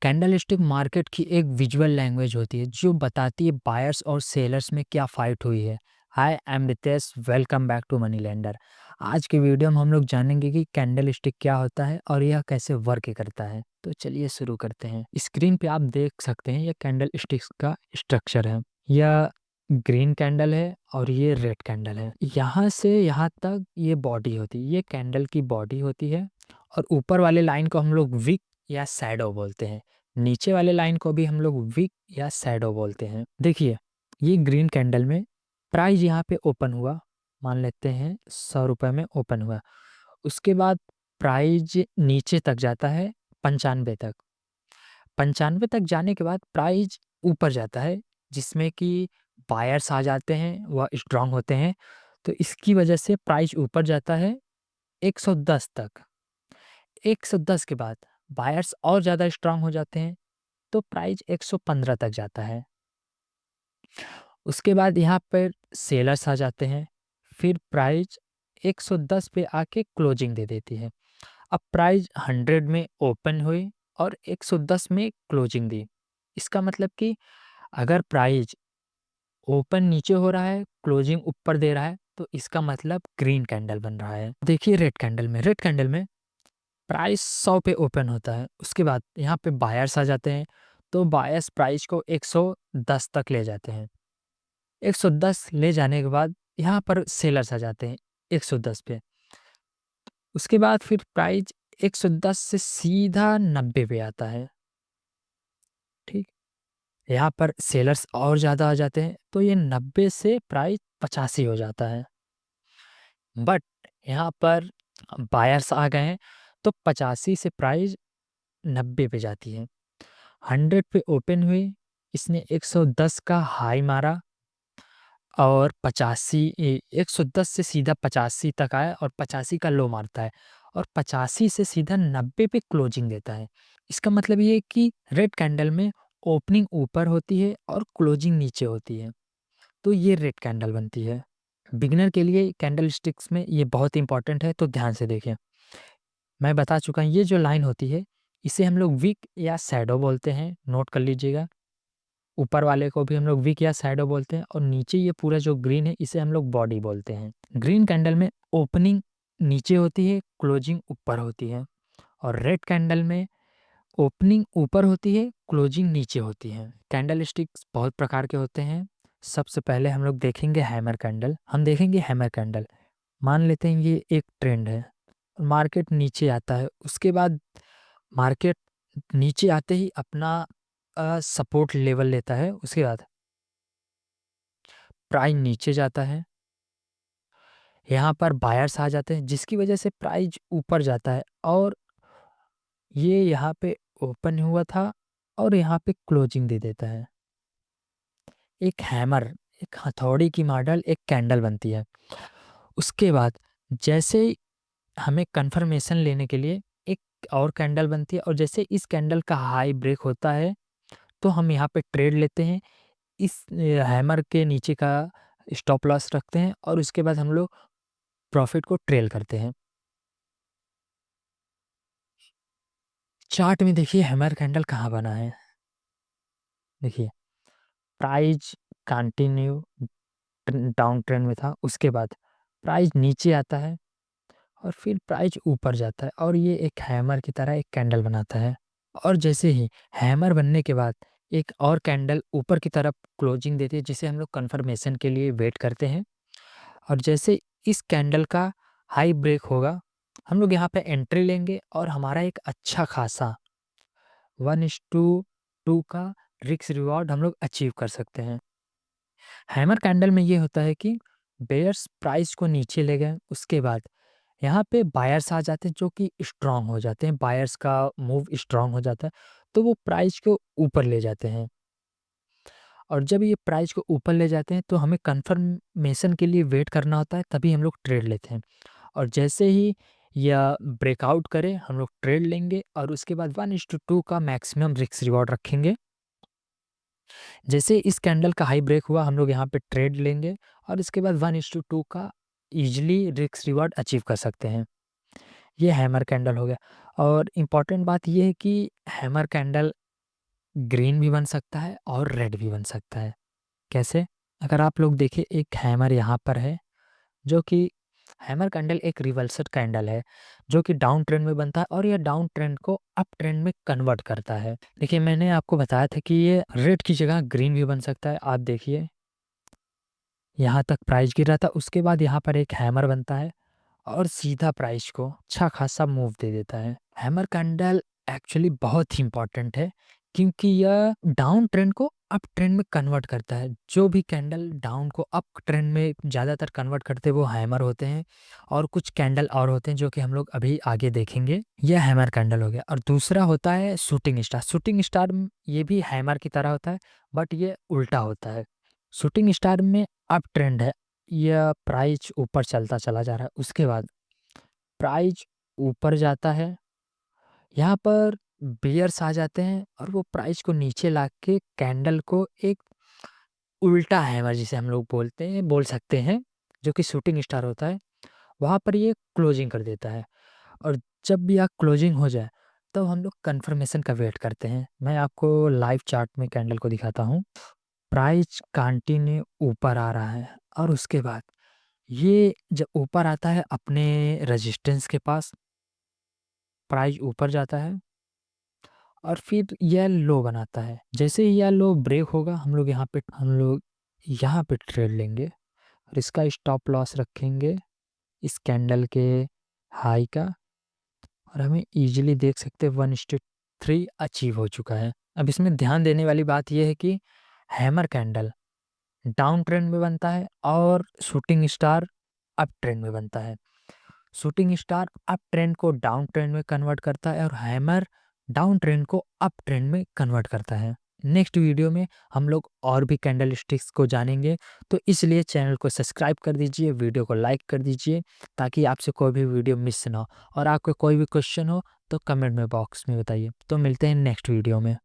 Candlestick market की एक visual language होती है जो बताती है बायर्स और सेलर्स में क्या फाइट हुई है। Hi, I am Ritesh, welcome back to money lander. आज के वीडियो में हम लोग जानेंगे कि कैंडलस्टिक क्या होता है और यह कैसे वर्क करता है। तो चलिए शुरू करते हैं। स्क्रीन पे आप देख सकते हैं यह कैंडलस्टिक्स का स्ट्रक्चर है। यह ग्रीन कैंडल है और ये रेड कैंडल है। यहाँ से यहाँ तक ये बॉडी होती है, ये कैंडल की बॉडी होती है। और ऊपर वाले लाइन को हम लोग विक या शैडो बोलते हैं। नीचे वाले लाइन को भी हम लोग विक या शैडो बोलते हैं। देखिए, ये ग्रीन कैंडल में प्राइस यहाँ पे ओपन हुआ, मान लेते हैं 100 रुपये में ओपन हुआ। उसके बाद प्राइस नीचे तक जाता है 95 तक। 95 तक जाने के बाद प्राइस ऊपर जाता है, जिसमें कि बायर्स आ जाते हैं, वह स्ट्रांग होते हैं। तो इसकी वजह से प्राइस ऊपर जाता है 110 तक। 110 के बाद बायर्स और ज़्यादा स्ट्रांग हो जाते हैं, तो प्राइस 115 तक जाता है। उसके बाद यहाँ पर सेलर्स आ जाते हैं, फिर प्राइस 110 पे आके क्लोजिंग दे देती है। अब प्राइस 100 में ओपन हुई और 110 में क्लोजिंग दी। इसका मतलब कि अगर प्राइस ओपन नीचे हो रहा है, क्लोजिंग ऊपर दे रहा है, तो इसका मतलब ग्रीन कैंडल बन रहा है। देखिए, रेड कैंडल में प्राइस 100 पे ओपन होता है। उसके बाद यहाँ पे बायर्स आ जाते हैं, तो बायर्स प्राइस को 110 तक ले जाते हैं। 110 ले जाने के बाद यहाँ पर सेलर्स आ जाते हैं 110 पे। उसके बाद फिर प्राइस 110 से सीधा 90 पे आता है। ठीक, यहाँ पर सेलर्स और ज़्यादा आ जाते हैं, तो ये 90 से प्राइस 85 हो जाता है। बट यहाँ पर बायर्स आ गए हैं, तो 85 से प्राइस 90 पे जाती है। 100 पे ओपन हुई, इसने 110 का हाई मारा और 110 से सीधा 85 तक आया और 85 का लो मारता है और 85 से सीधा 90 पे क्लोजिंग देता है। इसका मतलब ये है कि रेड कैंडल में ओपनिंग ऊपर होती है और क्लोजिंग नीचे होती है, तो ये रेड कैंडल बनती है। बिगिनर के लिए कैंडल स्टिक्स में ये बहुत इंपॉर्टेंट है, तो ध्यान से देखें। मैं बता चुका हूँ, ये जो लाइन होती है इसे हम लोग विक या शैडो बोलते हैं, नोट कर लीजिएगा। ऊपर वाले को भी हम लोग विक या शैडो बोलते हैं और नीचे ये पूरा जो ग्रीन है इसे हम लोग बॉडी बोलते हैं। ग्रीन कैंडल में ओपनिंग नीचे होती है, क्लोजिंग ऊपर होती है। और रेड कैंडल में ओपनिंग ऊपर होती है, क्लोजिंग नीचे होती है। कैंडल स्टिक्स बहुत प्रकार के होते हैं। सबसे पहले हम लोग देखेंगे हैमर कैंडल। हम देखेंगे हैमर कैंडल, मान लेते हैं ये एक ट्रेंड है, मार्केट नीचे आता है। उसके बाद मार्केट नीचे आते ही अपना सपोर्ट लेवल लेता है। उसके बाद प्राइस नीचे जाता है, यहाँ पर बायर्स आ जाते हैं, जिसकी वजह से प्राइस ऊपर जाता है और ये यहाँ पे ओपन हुआ था और यहाँ पे क्लोजिंग दे देता है। एक हैमर, एक हथौड़ी की मॉडल एक कैंडल बनती है। उसके बाद जैसे हमें कंफर्मेशन लेने के लिए एक और कैंडल बनती है और जैसे इस कैंडल का हाई ब्रेक होता है, तो हम यहाँ पे ट्रेड लेते हैं। इस हैमर के नीचे का स्टॉप लॉस रखते हैं और उसके बाद हम लोग प्रॉफिट को ट्रेल करते हैं। चार्ट में देखिए हैमर कैंडल कहाँ बना है। देखिए, प्राइस कंटिन्यू डाउन ट्रेंड में था, उसके बाद प्राइस नीचे आता है और फिर प्राइस ऊपर जाता है और ये एक हैमर की तरह एक कैंडल बनाता है। और जैसे ही हैमर बनने के बाद एक और कैंडल ऊपर की तरफ क्लोजिंग देती है, जिसे हम लोग कंफर्मेशन के लिए वेट करते हैं। और जैसे इस कैंडल का हाई ब्रेक होगा, हम लोग यहाँ पे एंट्री लेंगे और हमारा एक अच्छा खासा 1:2 का रिस्क रिवॉर्ड हम लोग अचीव कर सकते हैं। हैमर कैंडल में ये होता है कि बेयर्स प्राइस को नीचे ले गए, उसके बाद यहाँ पे बायर्स आ जाते हैं जो कि स्ट्रांग हो जाते हैं। बायर्स का मूव स्ट्रांग हो जाता है, तो वो प्राइस को ऊपर ले जाते हैं। और जब ये प्राइस को ऊपर ले जाते हैं, तो हमें कंफर्मेशन के लिए वेट करना होता है, तभी हम लोग ट्रेड लेते हैं। और जैसे ही या ब्रेकआउट करे, हम लोग ट्रेड लेंगे और उसके बाद 1:2 का मैक्सिमम रिस्क रिवॉर्ड रखेंगे। जैसे इस कैंडल का हाई ब्रेक हुआ, हम लोग यहाँ पे ट्रेड लेंगे और इसके बाद 1:2 का ईजिली रिस्क रिवॉर्ड अचीव कर सकते हैं। ये हैमर कैंडल हो गया। और इम्पॉर्टेंट बात ये है कि हैमर कैंडल ग्रीन भी बन सकता है और रेड भी बन सकता है। कैसे? अगर आप लोग देखें, एक हैमर यहाँ पर है, जो कि हैमर कैंडल एक रिवर्सल कैंडल है, जो कि डाउन ट्रेंड में बनता है और ये डाउन ट्रेंड को अप ट्रेंड में कन्वर्ट करता है। देखिए, मैंने आपको बताया था कि ये रेड की जगह ग्रीन भी बन सकता है। आप देखिए, यहाँ तक प्राइस गिर रहा था, उसके बाद यहाँ पर एक हैमर बनता है और सीधा प्राइस को अच्छा खासा मूव दे देता है। हैमर कैंडल एक्चुअली बहुत ही इंपॉर्टेंट है, क्योंकि यह डाउन ट्रेंड को अप ट्रेंड में कन्वर्ट करता है। जो भी कैंडल डाउन को अप ट्रेंड में ज़्यादातर कन्वर्ट करते हैं वो हैमर होते हैं, और कुछ कैंडल और होते हैं जो कि हम लोग अभी आगे देखेंगे। यह हैमर कैंडल हो गया। और दूसरा होता है शूटिंग स्टार। शूटिंग स्टार ये भी हैमर की तरह होता है, बट ये उल्टा होता है। शूटिंग स्टार में अप ट्रेंड है, यह प्राइस ऊपर चलता चला जा रहा है, उसके बाद प्राइस ऊपर जाता है, यहाँ पर बेयर्स आ जाते हैं और वो प्राइस को नीचे ला के कैंडल को एक उल्टा हैमर, जिसे हम लोग बोल सकते हैं, जो कि शूटिंग स्टार होता है, वहाँ पर ये क्लोजिंग कर देता है। और जब भी आप क्लोजिंग हो जाए, तब हम लोग कन्फर्मेशन का वेट करते हैं। मैं आपको लाइव चार्ट में कैंडल को दिखाता हूँ। प्राइस कंटिन्यू ऊपर आ रहा है और उसके बाद ये जब ऊपर आता है अपने रेजिस्टेंस के पास, प्राइस ऊपर जाता है और फिर यह लो बनाता है। जैसे ही यह लो ब्रेक होगा, हम लोग यहाँ पे ट्रेड लेंगे और इसका स्टॉप लॉस रखेंगे इस कैंडल के हाई का, और हमें इजीली देख सकते हैं 1:3 अचीव हो चुका है। अब इसमें ध्यान देने वाली बात यह है कि हैमर कैंडल डाउन ट्रेंड में बनता है और शूटिंग स्टार अप ट्रेंड में बनता है। शूटिंग स्टार अप ट्रेंड को डाउन ट्रेंड में कन्वर्ट करता है और हैमर डाउन ट्रेंड को अप ट्रेंड में कन्वर्ट करता है। नेक्स्ट वीडियो में हम लोग और भी कैंडल स्टिक्स को जानेंगे, तो इसलिए चैनल को सब्सक्राइब कर दीजिए, वीडियो को लाइक कर दीजिए, ताकि आपसे कोई भी वीडियो मिस ना हो। और आपको कोई भी क्वेश्चन हो तो कमेंट में बॉक्स में बताइए। तो मिलते हैं नेक्स्ट वीडियो में।